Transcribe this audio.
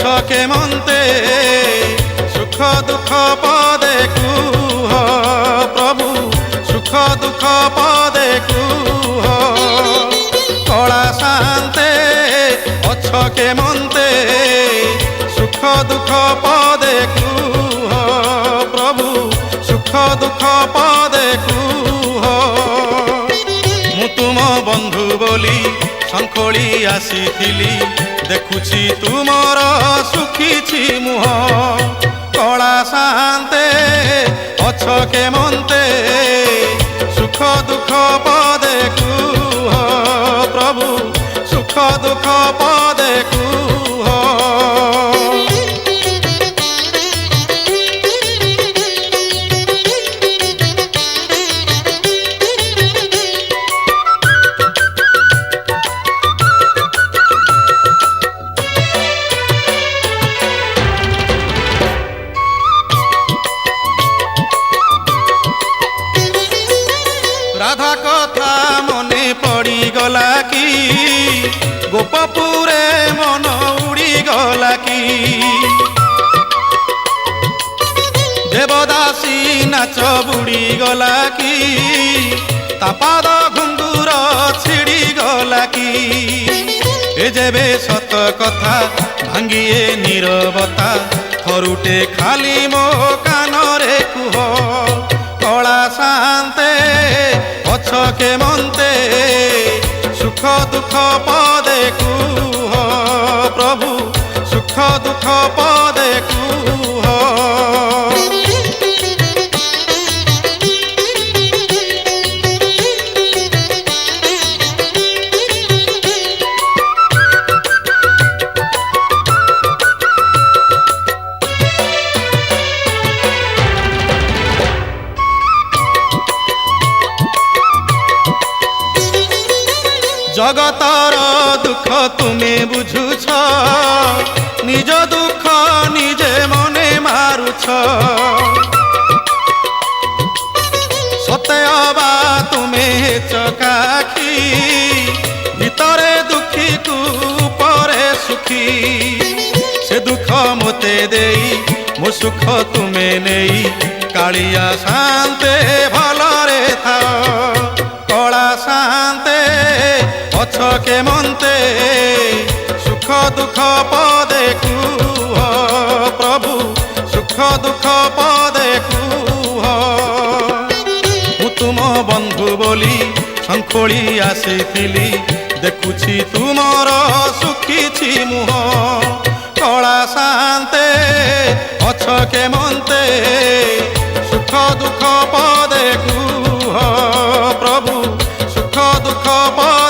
ଅଛ କେମନ୍ତେ ସୁଖ ଦୁଃଖ ପଦେ କୁହ ପ୍ରଭୁ ସୁଖ ଦୁଃଖ ପଦେ କୁହ କଳା ଶାନ୍ତେ ଅଛ କେମନ୍ତେ ସୁଖ ଦୁଃଖ ପଦେ କୁହ ପ୍ରଭୁ ସୁଖ ଦୁଃଖ ପଦେ କୁହ ମୁଁ ତୁମ ବନ୍ଧୁ ବୋଲି ଶଙ୍ଖୋଳି ଆସିଥିଲି ଦେଖୁଛି ତୁମର ଶୁଖିଛି ମୁହଁ କଳା ଶାନ୍ତେ ଅଛ କେମନ୍ତେ ସୁଖ ଦୁଃଖ ପଦେ କୁହ ପ୍ରଭୁ ସୁଖ ଦୁଃଖ ପଦେ କୁହ রাধা কথা মনে পড়ি গলা কি গোপপুরে মন উড়ি গলা কি দেবদাসী নাচ বুড়ি গলা কি তা পাদ ঘুঙ্গুর ছিড়ি গলা কি এ যেবে সত কথা ভাঙ্গিয়ে নীরবতা থরুটে খালি মো কানরে কুহ কলা শান্তে অছ কেমন্তে সুখ দুঃখ পদে কুহ প্রভু সুখ দুঃখ পদে কুহ জগতর দুঃখ তুমি বুঝুছ নিজ দুঃখ নিজে মনে মারুছ সতে অবা তুমি চকাখি ভিতরে দুঃখী কু পরে সুখী সে দুঃখ মতে দেই মো সুখ তুমি নেই কালিয়া শান্তে ভলরে থাও কলা শান্তে অছ কেমন্তে সুখ দুঃখ পদে কুহ প্রভু সুখ দুঃখ পদে কুহ ମୁଁ ତୁମ ବନ୍ଧୁ ବୋଲି ଶଙ୍ଖୋଳି ଆସିଥିଲି ଦେଖୁଛି ତୁମର ଶୁଖିଛି ମୁହଁ କଳା ଶାନ୍ତେ ଅଛ କେମନ୍ତେ ସୁଖ ଦୁଃଖ ପଦେ କୁହ ପ୍ରଭୁ ସୁଖ ଦୁଃଖ ପଦେ